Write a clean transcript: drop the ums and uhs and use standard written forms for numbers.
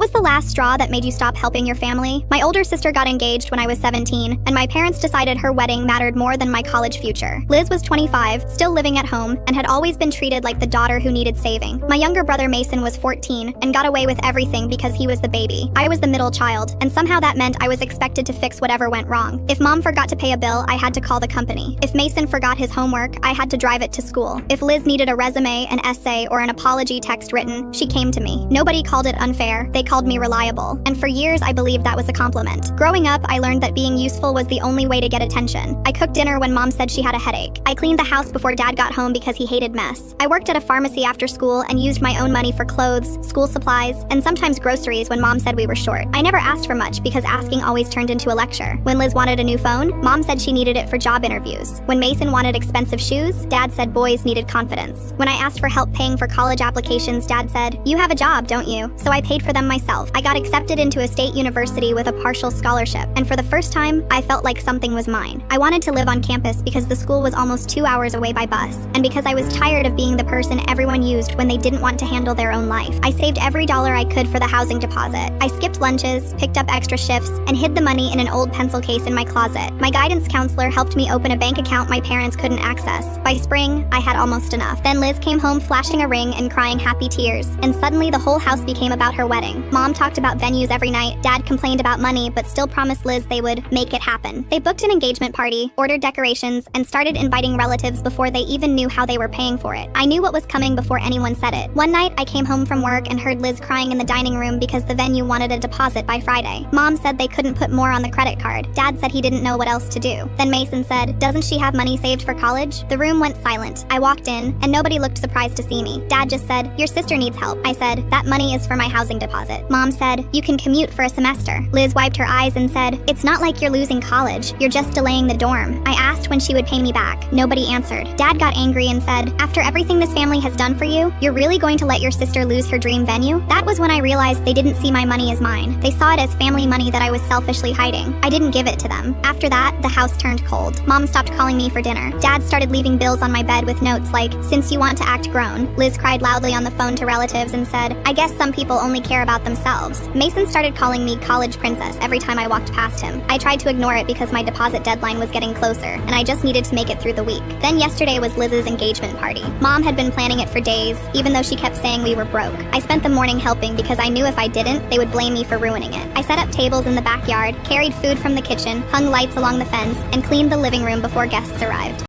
What was the last straw that made you stop helping your family? My older sister got engaged when I was 17, and my parents decided her wedding mattered more than my college future. Liz was 25, still living at home, and had always been treated like the daughter who needed saving. My younger brother Mason was 14, and got away with everything because he was the baby. I was the middle child, and somehow that meant I was expected to fix whatever went wrong. If mom forgot to pay a bill, I had to call the company. If Mason forgot his homework, I had to drive it to school. If Liz needed a resume, an essay, or an apology text written, she came to me. Nobody called it unfair, they called me reliable. And for years, I believed that was a compliment. Growing up, I learned that being useful was the only way to get attention. I cooked dinner when mom said she had a headache. I cleaned the house before dad got home because he hated mess. I worked at a pharmacy after school and used my own money for clothes, school supplies, and sometimes groceries when mom said we were short. I never asked for much because asking always turned into a lecture. When Liz wanted a new phone, mom said she needed it for job interviews. When Mason wanted expensive shoes, dad said boys needed confidence. When I asked for help paying for college applications, dad said, "You have a job, don't you?" So I paid for them myself. I got accepted into a state university with a partial scholarship, and for the first time, I felt like something was mine. I wanted to live on campus because the school was almost 2 hours away by bus, and because I was tired of being the person everyone used when they didn't want to handle their own life. I saved every dollar I could for the housing deposit. I skipped lunches, picked up extra shifts, and hid the money in an old pencil case in my closet. My guidance counselor helped me open a bank account my parents couldn't access. By spring, I had almost enough. Then Liz came home flashing a ring and crying happy tears, and suddenly the whole house became about her wedding. Mom talked about venues every night, dad complained about money, but still promised Liz they would make it happen. They booked an engagement party, ordered decorations, and started inviting relatives before they even knew how they were paying for it. I knew what was coming before anyone said it. One night, I came home from work and heard Liz crying in the dining room because the venue wanted a deposit by Friday. Mom said they couldn't put more on the credit card. Dad said he didn't know what else to do. Then Mason said, "Doesn't she have money saved for college?" The room went silent. I walked in, and nobody looked surprised to see me. Dad just said, "Your sister needs help." I said, "That money is for my housing deposit." Mom said, "You can commute for a semester." Liz wiped her eyes and said, "It's not like you're losing college. You're just delaying the dorm." I asked when she would pay me back. Nobody answered. Dad got angry and said, "After everything this family has done for you, you're really going to let your sister lose her dream venue?" That was when I realized they didn't see my money as mine. They saw it as family money that I was selfishly hiding. I didn't give it to them. After that, the house turned cold. Mom stopped calling me for dinner. Dad started leaving bills on my bed with notes like, "Since you want to act grown." Liz cried loudly on the phone to relatives and said, "I guess some people only care about themselves." Mason started calling me college princess every time I walked past him. I tried to ignore it because my deposit deadline was getting closer, and I just needed to make it through the week. Then yesterday was Liz's engagement party. Mom had been planning it for days, even though she kept saying we were broke. I spent the morning helping because I knew if I didn't, they would blame me for ruining it. I set up tables in the backyard, carried food from the kitchen, hung lights along the fence, and cleaned the living room before guests arrived.